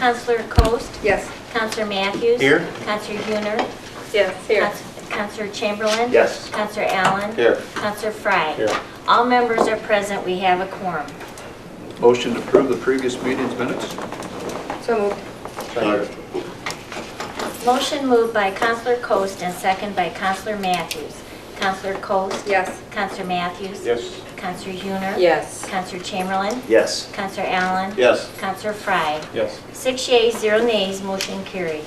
Counselor Coast? Yes. Counselor Matthews? Here. Counselor Huner? Yes. Here. Counselor Chamberlain? Yes. Counselor Allen? Here. Counselor Fry? Here. All members are present. We have a quorum. Motion to approve the previous meeting's minutes? So moved. Motion moved by Counselor Coast and second by Counselor Matthews. Counselor Coast? Yes. Counselor Matthews? Yes. Counselor Huner? Yes. Counselor Chamberlain? Yes. Counselor Allen? Yes. Counselor Fry? Yes. 6 yeas, 0 nays, motion carries.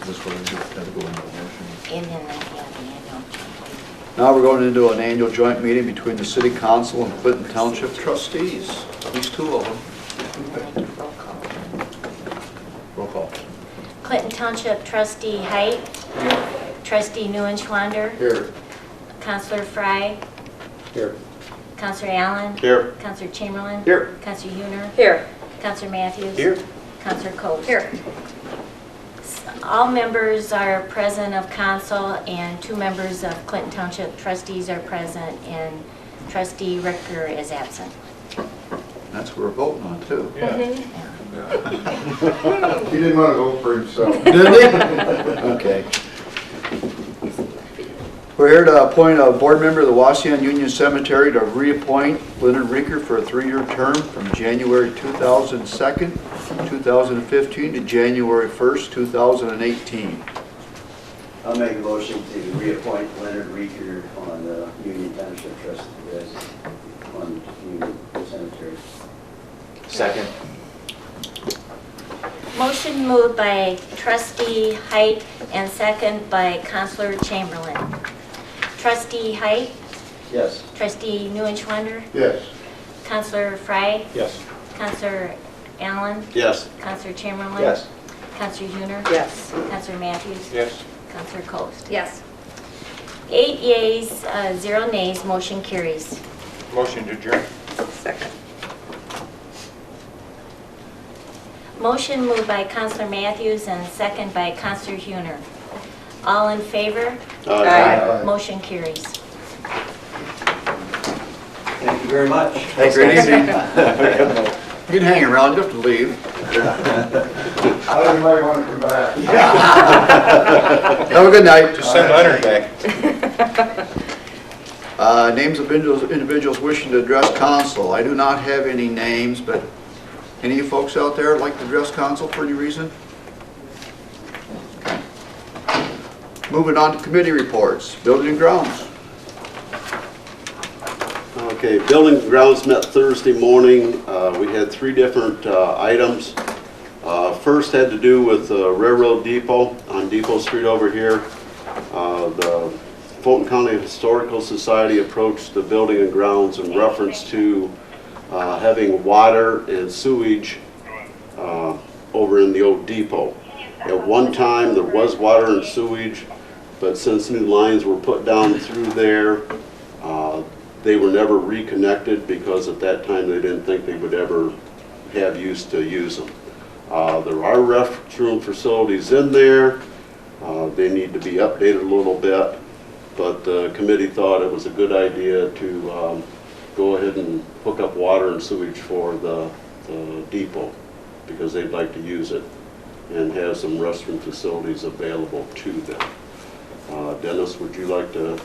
This one, gotta go into motion. And then the annual. Now we're going into an annual joint meeting between the City Council and Clinton Township trustees. These two of them. Roll call. Roll call. Clinton Township Trustee Height. Trustee Neuenschwander. Here. Counselor Fry. Here. Counselor Allen. Here. Counselor Chamberlain. Here. Counselor Huner. Here. Counselor Matthews. Here. Counselor Coast. Here. All members are present of council and 2 members of Clinton Township trustees are present and Trustee Ricker is absent. That's what we're voting on too. Yeah. He didn't want to vote for himself. Did they? Okay. We're here to appoint a board member of the Wauseon Union Cemetery to reappoint Leonard Reeker for a 3-year term from January 2002, 2015 to January 1st, 2018. I'll make a motion to reappoint Leonard Reeker on the Union Township Trust on Union Cemetery. Second. Motion moved by Trustee Height and second by Counselor Chamberlain. Trustee Height, Yes. Trustee Neuenschwander, Yes. Counselor Fry, Yes. Counselor Allen, Yes. Counselor Chamberlain. Yes. Counselor Huner. Yes. Counselor Matthews. Yes. Counselor Coast. Yes. 8 yeas, 0 nays, motion carries. Motion to adjourn. Second. Motion moved by Counselor Matthews and second by Counselor Huner. All in favor? Aye. Motion carries. Thank you very much. Thanks, good evening. You can hang around, you have to leave. I thought you might want to come back. Have a good night. Just send Leonard back. Names of individuals wishing to address council. I do not have any names, but any of you folks out there like to address council for any reason? Okay. Moving on to committee reports. Building and grounds. Okay, Building and Grounds met Thursday morning. We had 3 different items. First had to do with the Railroad Depot on Depot Street over here. The Fulton County Historical Society approached the Building and Grounds in reference to having water and sewage over in the old depot. At one time there was water and sewage, but since new lines were put down through there, they were never reconnected because at that time they didn't think they would ever have use to use them. There are restroom facilities in there. They need to be updated a little bit, but the committee thought it was a good idea to go ahead and hook up water and sewage for the depot because they'd like to use it and have some restroom facilities available to them. Dennis, would you like to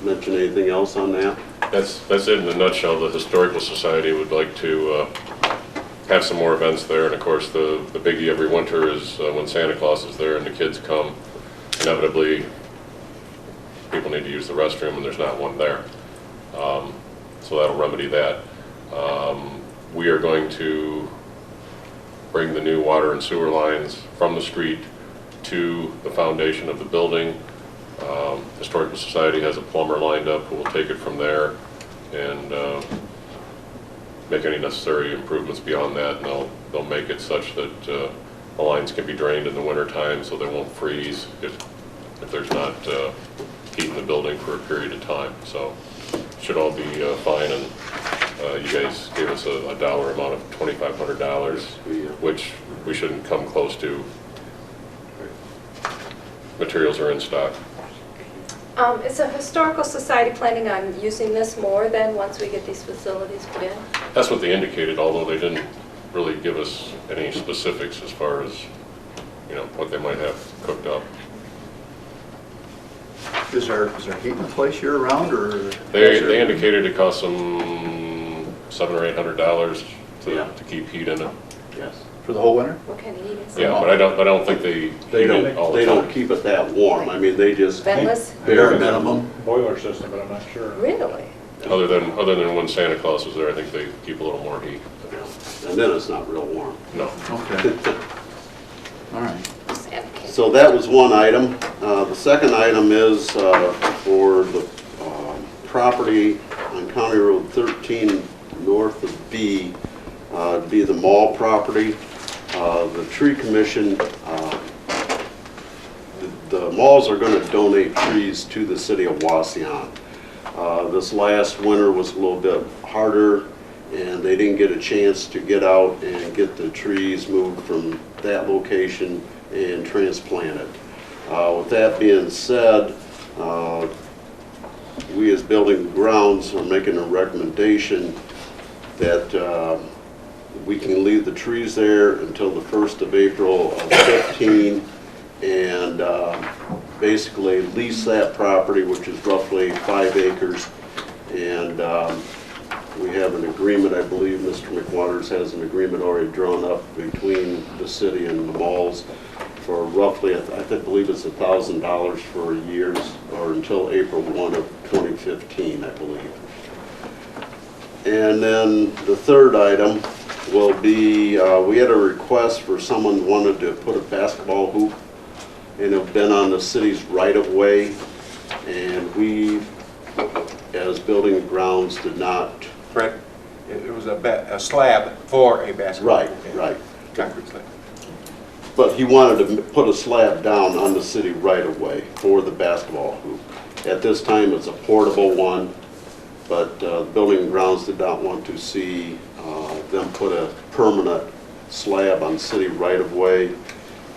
mention anything else on that? That's it in a nutshell. The Historical Society would like to have some more events there, and of course the biggie every winter is when Santa Claus is there and the kids come. Inevitably, people need to use the restroom and there's not one there. So that'll remedy that. We are going to bring the new water and sewer lines from the street to the foundation of the building. Historical Society has a plumber lined up who will take it from there and make any necessary improvements beyond that, and they'll make it such that the lines can be drained in the winter time so they won't freeze if there's not heat in the building for a period of time. So it should all be fine, and you guys gave us a dollar amount of $2,500, which we shouldn't come close to. Materials are in stock. Is the Historical Society planning on using this more than once we get these facilities put in? That's what they indicated, although they didn't really give us any specifics as far as, you know, what they might have cooked up. Is there heat in the place year round, or? They indicated it cost them $700 or $800 Yeah. to keep heat in it. Yes. For the whole winter? What kind of heat is it? Yeah, but I don't think they They heat it all don't, they the don't time. keep it that warm. I mean, they just Ventless? bare minimum. Boiler system, but I'm not sure. Really? Other than when Santa Claus was there, I think they keep a little more heat. And then it's not real warm. No. Okay, all right. Santa can- So that was one item. The second item is for the property on County Road 13 north of B, be the mall property. The tree commission, the malls are going to donate trees to the city of Wauseon. This last winter was a little bit harder, and they didn't get a chance to get out and get the trees moved from that location and transplanted. With that being said, we as building grounds are making a recommendation that we can leave the trees there until the 1st of April of 15 and basically lease that property, which is roughly 5 acres. And we have an agreement, I believe Mr. McWaters has an agreement already drawn up between the city and the malls for roughly, I believe it's $1,000 for years, or until April 1 of 2015, I believe. And then the third item will be, we had a request for someone wanted to put a basketball hoop, and it's been on the city's right-of-way, and we, as building and grounds, did not. Fred, it was a slab for a basketball. Right, right. Concrete slab. But he wanted to put a slab down on the city right-of-way for the basketball hoop. At this time, it's a portable one, but building and grounds did not want to see them put a permanent slab on city right-of-way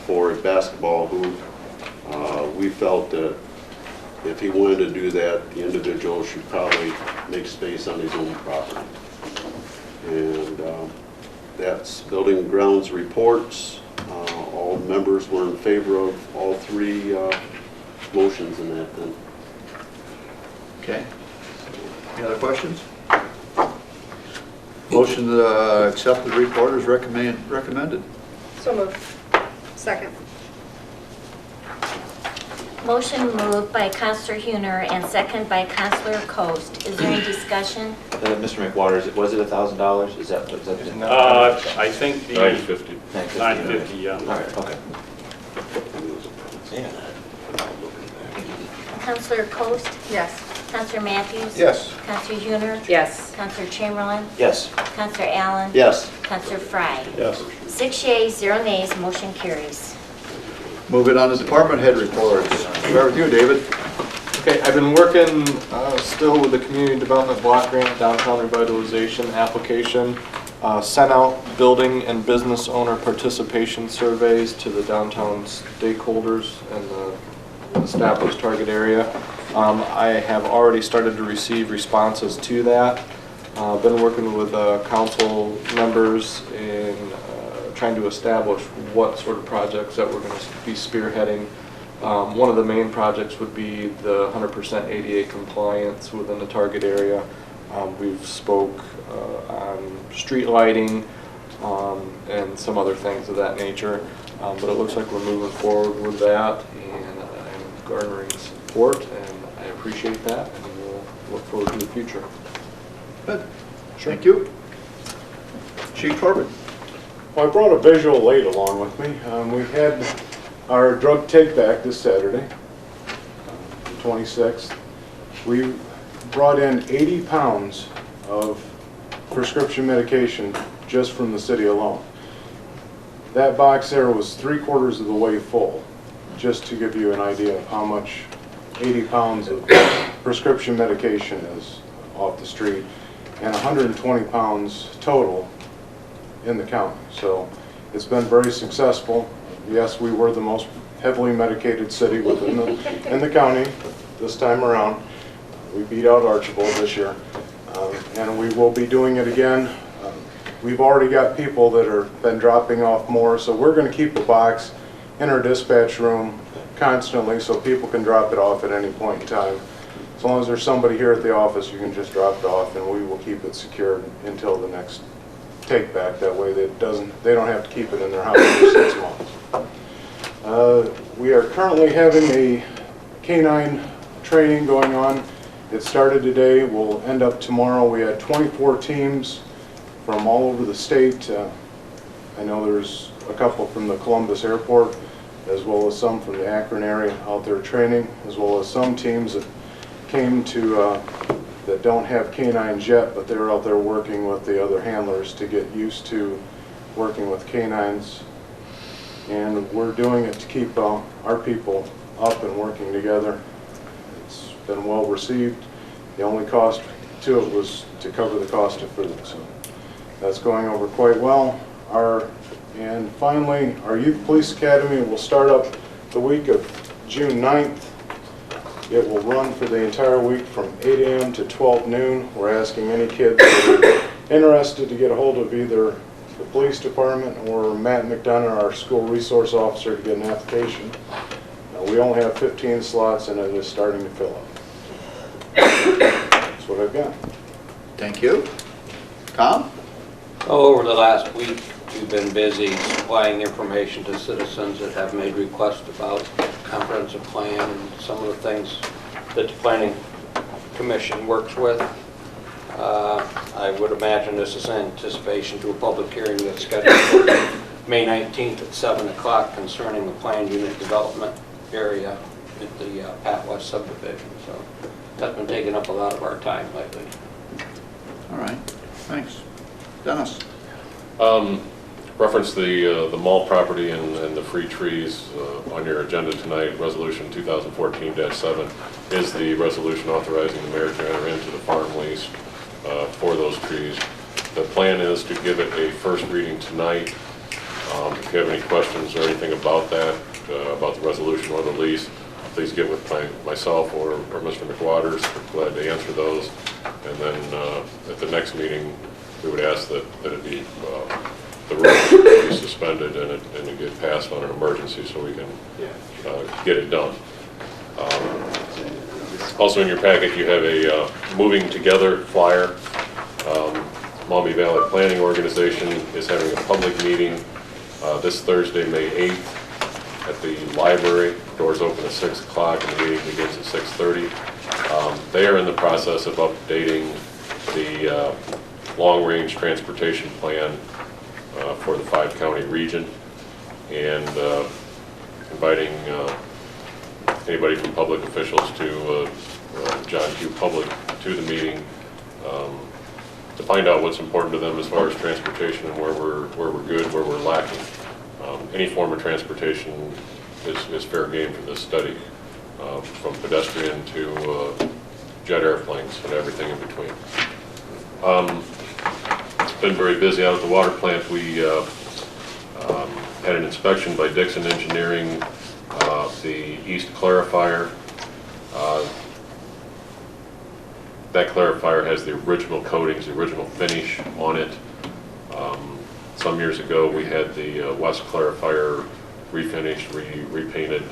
for a basketball hoop. We felt that if he wanted to do that, the individual should probably make space on his own property. And that's building and grounds reports. All members were in favor of all three motions in that then. Okay. Any other questions? Motion to accept the report is recommended. So moved. Second. Motion moved by Counselor Huner and second by Counselor Coast. Is there any discussion? Mr. McWaters, was it $1,000? Is that? I think the $950. 950, yeah. All right, okay. Counselor Coast? Yes. Counselor Matthews? Yes. Counselor Huner? Yes. Counselor Chamberlain? Yes. Counselor Allen? Yes. Counselor Frye? Yes. 6 yeas, 0 nays, motion carries. Moving on to department head reports. Start with you, David. Okay, I've been working still with the Community Development Block Grant Downtown Revitalization application. Sent out building and business owner participation surveys to the downtown stakeholders and the established target area. I have already started to receive responses to that. Been working with council members in trying to establish what sort of projects that we're going to be spearheading. One of the main projects would be the 100% ADA compliance within the target area. We've spoke on street lighting and some other things of that nature, but it looks like we're moving forward with that, and I'm garnering support, and I appreciate that, and we'll look forward to the future. Good. Thank you. Chief Corbett. Well, I brought a visual aid along with me. We had our drug take back this Saturday, the 26th. We brought in 80 pounds of prescription medication just from the city alone. That box there was 3/4 of the way full, just to give you an idea of how much 80 pounds of prescription medication is off the street, and 120 pounds total in the county. So it's been very successful. Yes, we were the most heavily medicated city within the county this time around. We beat out Archibald this year, and we will be doing it again. We've already got people that are been dropping off more, so we're going to keep a box in our dispatch room constantly so people can drop it off at any point in time. As long as there's somebody here at the office, you can just drop it off, and we will keep it secured until the next take back. That way they don't have to keep it in their house for 6 months. We are currently having a canine training going on. It started today, will end up tomorrow. We had 24 teams from all over the state. I know there's a couple from the Columbus airport, as well as some from the Akron area out there training, as well as some teams that came to that don't have canines yet, but they're out there working with the other handlers to get used to working with canines. And we're doing it to keep our people up and working together. It's been well received. The only cost to it was to cover the cost of food. So that's going over quite well. And finally, our Youth Police Academy will start up the week of June 9th. It will run for the entire week from 8 a.m. to 12 noon. We're asking any kids that are interested to get a hold of either the police department or Matt McDonough, our school resource officer, to get an application. We only have 15 slots and it is starting to fill up. That's what I've got. Thank you. Tom? Over the last week, we've been busy supplying information to citizens that have made requests about comprehensive plan and some of the things that the Planning Commission works with. I would imagine this is in anticipation to a public hearing that's scheduled for May 19th at 7 o'clock concerning the planned unit development area at the Pat West subdivision. So that's been taking up a lot of our time lately. All right, thanks. Dennis? Reference the mall property and the free trees on your agenda tonight. Resolution 2014-7 is the resolution authorizing the mayor to enter into the farm lease for those trees. The plan is to give it a first reading tonight. If you have any questions or anything about that, about the resolution or the lease, please get with myself or Mr. McWaters. We're glad to answer those. And then at the next meeting, we would ask that it be the rules be suspended and it get passed on an emergency so we can get it done. Also in your packet, you have a moving together flyer. Maumee Valley Planning Organization is having a public meeting this Thursday, May 8th at the library. Doors open at 6 o'clock and the meeting begins at 6:30. They are in the process of updating the long-range transportation plan for the 5-county region, and inviting anybody from public officials to John Q. Public to the meeting to find out what's important to them as far as transportation and where we're good, where we're lacking. Any form of transportation is fair game for this study, from pedestrian to jet airplanes and everything in between. Been very busy out at the water plant. We had an inspection by Dixon Engineering, the east clarifier. That clarifier has the original coatings, the original finish on it. Some years ago we had the west clarifier refinished, repainted,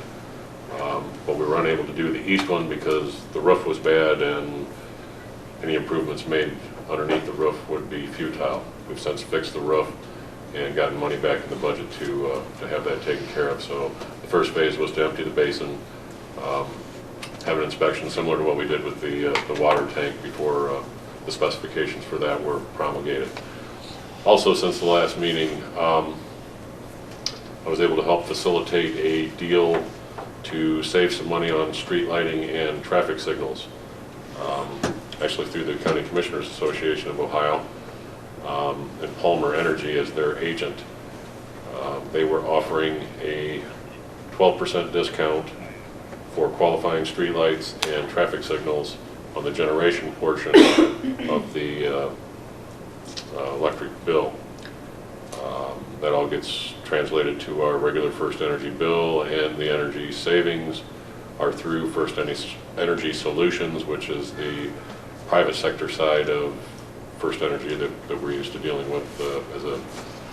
but we were unable to do the east one because the roof was bad and any improvements made underneath the roof would be futile. We've since fixed the roof and gotten money back in the budget to have that taken care of. So the first phase was to empty the basin, have an inspection similar to what we did with the water tank before the specifications for that were promulgated. Also, since the last meeting, I was able to help facilitate a deal to save some money on street lighting and traffic signals, actually through the County Commissioners Association of Ohio, and Palmer Energy as their agent. They were offering a 12% discount for qualifying streetlights and traffic signals on the generation portion of the electric bill. That all gets translated to our regular First Energy bill, and the energy savings are through First Energy Solutions, which is the private sector side of First Energy that we're used to dealing with as a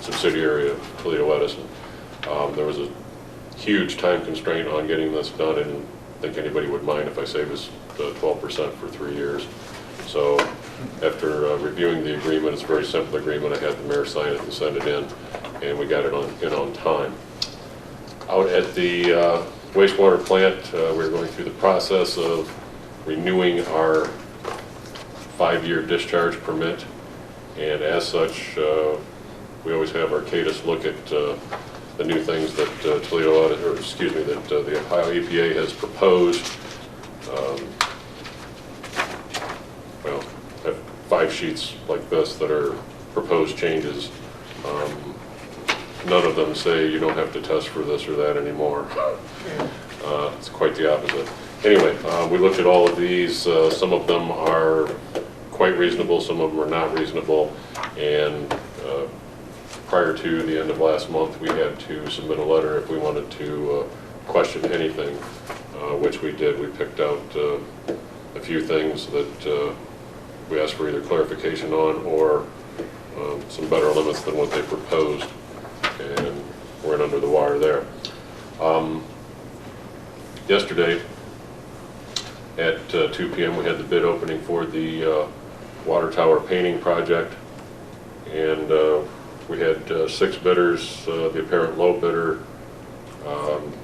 subsidiary of Toledo Edison. There was a huge time constraint on getting this done, and I didn't think anybody would mind if I saved us 12% for 3 years. So after reviewing the agreement, it's a very simple agreement. I had the mayor sign it and send it in, and we got it on time. Out at the wastewater plant, we're going through the process of renewing our 5-year discharge permit, and as such, we always have Arcadis look at the new things that that the Ohio EPA has proposed. Well, I have 5 sheets like this that are proposed changes. None of them say you don't have to test for this or that anymore. It's quite the opposite. Anyway, we looked at all of these. Some of them are quite reasonable, some of them are not reasonable, and prior to the end of last month, we had to submit a letter if we wanted to question anything, which we did. We picked out a few things that we asked for either clarification on or some better limits than what they proposed, and we're in under the wire there. Yesterday at 2 p.m. we had the bid opening for the water tower painting project, and we had 6 bidders. The apparent low bidder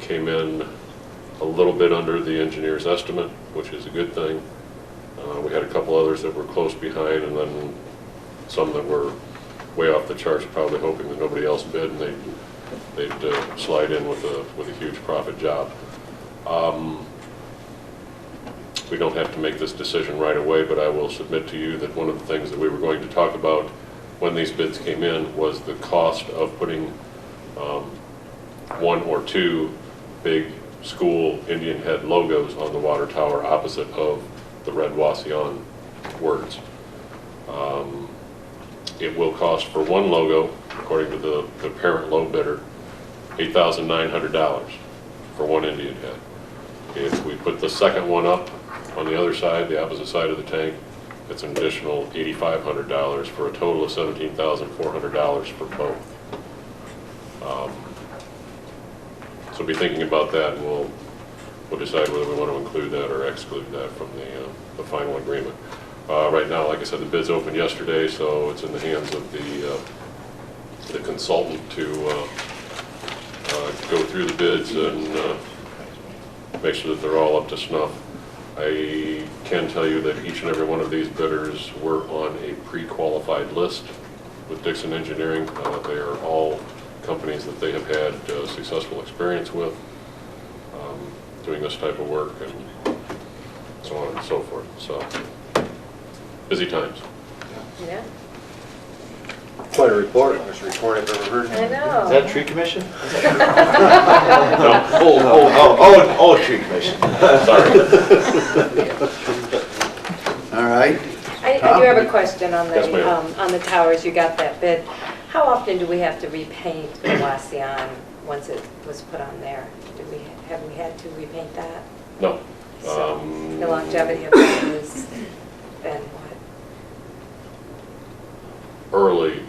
came in a little bit under the engineer's estimate, which is a good thing. We had a couple others that were close behind, and then some that were way off the charts, probably hoping that nobody else bid and they'd slide in with a huge profit job. We don't have to make this decision right away, but I will submit to you that one of the things that we were going to talk about when these bids came in was the cost of putting 1 or 2 big school Indian head logos on the water tower opposite of the red Wauseon words. It will cost for one logo, according to the parent low bidder, $8,900 for one Indian head. If we put the second one up on the other side, the opposite side of the tank, it's an additional $8,500 for a total of $17,400 for both. So be thinking about that, and we'll decide whether we want to include that or exclude that from the final agreement. Right now, like I said, the bids opened yesterday, so it's in the hands of the consultant to go through the bids and make sure that they're all up to snuff. I can tell you that each and every one of these bidders were on a pre-qualified list with Dixon Engineering. They are all companies that they have had successful experience with doing this type of work, and so on and so forth. So, busy times. Yeah. Quite a report. Longest report I've ever heard. I know. Is that tree commission? No. Tree commission. Sorry. All right. I do have a question on Yes, ma'am. on the towers. You got that bid. How often do we have to repaint the Wauseon once it was put on there? Have we had to repaint that? No. So the longevity of that has been what? Early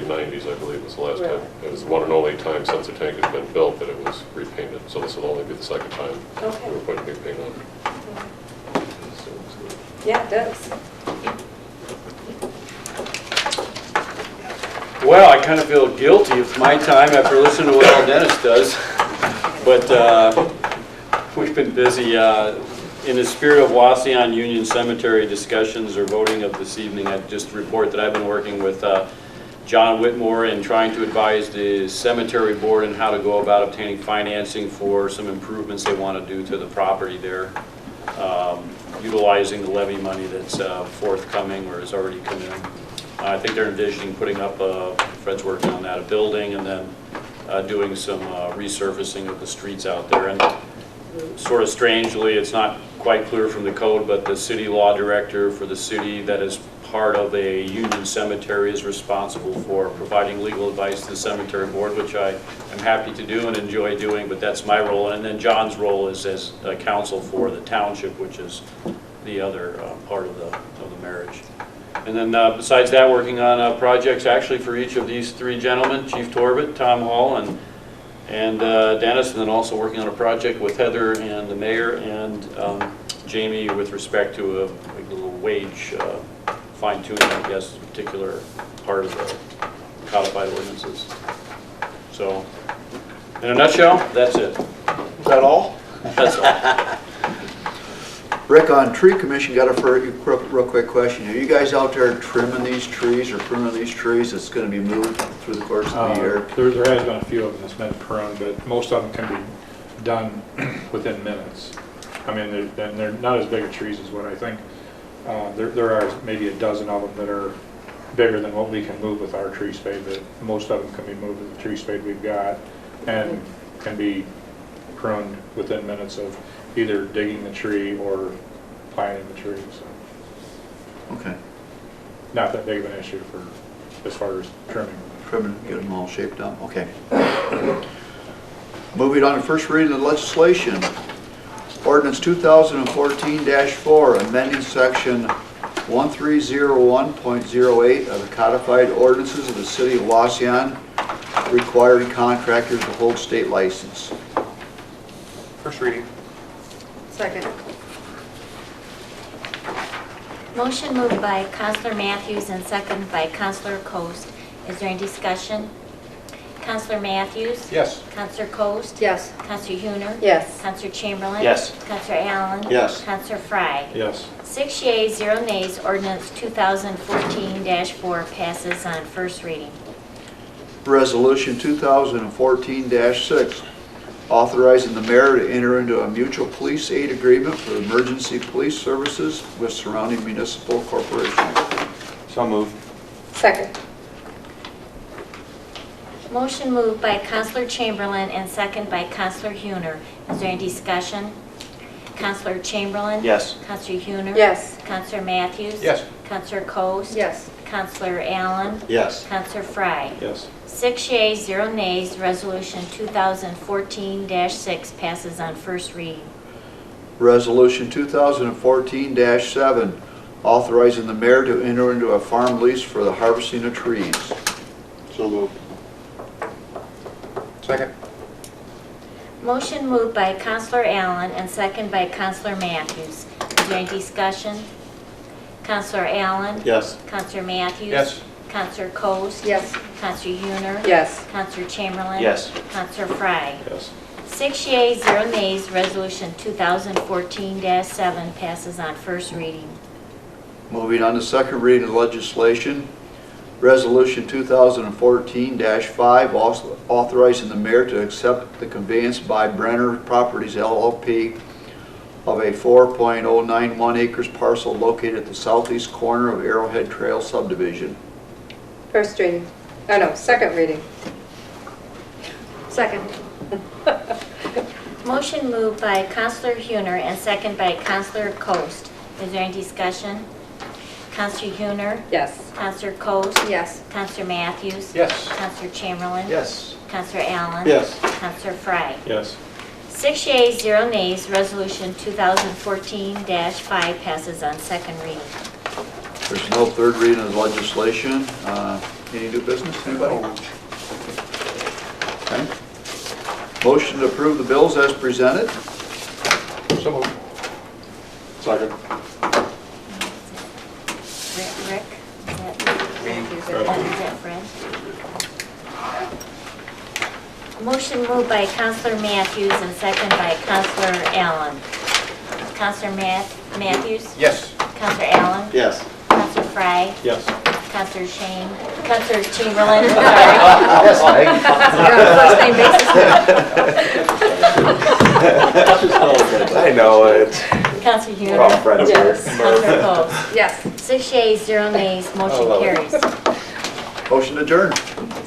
90s, I believe, was the last time. It was the one and only time since the tank has been built that it was repainted. So this will only be the second time Okay. we were putting new paint on it. Yeah, it does. Well, I kind of feel guilty. It's my time after listening to what all Dennis does. But we've been busy. In the spirit of Wauseon Union Cemetery discussions or voting of this evening, I just report that I've been working with John Whitmore in trying to advise the cemetery board on how to go about obtaining financing for some improvements they want to do to the property there, utilizing the levy money that's forthcoming or has already come in. I think they're envisioning putting up, Fred's working on that, a building, and then doing some resurfacing of the streets out there. And sort of strangely, it's not quite clear from the code, but the city law director for the city that is part of a union cemetery is responsible for providing legal advice to the cemetery board, which I am happy to do and enjoy doing, but that's my role. And then John's role is as counsel for the township, which is the other part of the marriage. And then besides that, working on projects actually for each of these three gentlemen, Chief Torbett, Tom Hall, and Dennis, and then also working on a project with Heather and the mayor and Jamie with respect to a little wage fine tuning, I guess, particular part of the codified ordinances. So, in a nutshell, that's it. Is that all? That's all. Rick, on tree commission, got a real quick question. Are you guys out there trimming these trees or pruning these trees that's going to be moved through the course of the year? There has been a few of them that's been pruned, but most of them can be done within minutes. I mean, they're not as big of trees as what I think. There are maybe a dozen of them that are bigger than what we can move with our tree spade, but most of them can be moved with the tree spade we've got and can be pruned within minutes of either digging the tree or planting the tree. So Okay. not that big of an issue for as far as trimming. Trimming, get them all shaped up. Okay. Moving on to first reading of legislation. Ordinance 2014-4, amending section 1301.08 of the codified ordinances of the city of Wauseon, requiring contractors to hold state license. First reading. Second. Motion moved by Counselor Matthews and second by Counselor Coast. Is there any discussion? Counselor Matthews? Yes. Counselor Coast? Yes. Counselor Huner? Yes. Counselor Chamberlain? Yes. Counselor Allen? Yes. Counselor Frye? Yes. 6 yeas, 0 nays, ordinance 2014-4 passes on first reading. Resolution 2014-6, authorizing the mayor to enter into a mutual police aid agreement for emergency police services with surrounding municipal corporations. So moved. Second. Motion moved by Counselor Chamberlain and second by Counselor Huner. Is there any discussion? Counselor Chamberlain? Yes. Counselor Huner? Yes. Counselor Matthews? Yes. Counselor Coast? Yes. Counselor Allen? Yes. Counselor Frye? Yes. 6 yeas, 0 nays, resolution 2014-6 passes on first reading. Resolution 2014-7, authorizing the mayor to enter into a farm lease for the harvesting of trees. So moved. Second. Motion moved by Counselor Allen and second by Counselor Matthews. Is there any discussion? Counselor Allen? Yes. Counselor Matthews? Yes. Counselor Coast? Yes. Counselor Huner? Yes. Counselor Chamberlain? Yes. Counselor Frye? Yes. 6 yeas, 0 nays, resolution 2014-7 passes on first reading. Moving on to second reading of legislation. Resolution 2014-5, authorizing the mayor to accept the conveyance by Brenner Properties LLP of a 4.091 acres parcel located at the southeast corner of Arrowhead Trail subdivision. First reading. Oh, no, second reading. Second. Motion moved by Counselor Huner and second by Counselor Coast. Is there any discussion? Counselor Huner? Yes. Counselor Coast? Yes. Counselor Matthews? Yes. Counselor Chamberlain? Yes. Counselor Allen? Yes. Counselor Frye? Yes. 6 yeas, 0 nays, resolution 2014-5 passes on second reading. There's no third reading of legislation. Any new business, anybody? Okay. Motion to approve the bills as presented. So moved. Second. Rick? Is that Fred? Motion moved by Counselor Matthews and second by Counselor Allen. Counselor Matthews? Yes. Counselor Allen? Yes. Counselor Frye? Yes. Counselor Counselor Chamberlain, sorry. I know it. Counselor We're all Huner? friends Yes. here. Counselor Coast? Yes. 6 yeas, 0 nays, motion love it. carries. Motion adjourned.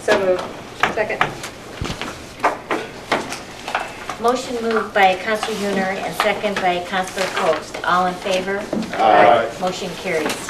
So moved. Second. Motion moved by Counselor Huner and second by Counselor Coast. All in favor? Aye. Motion carries.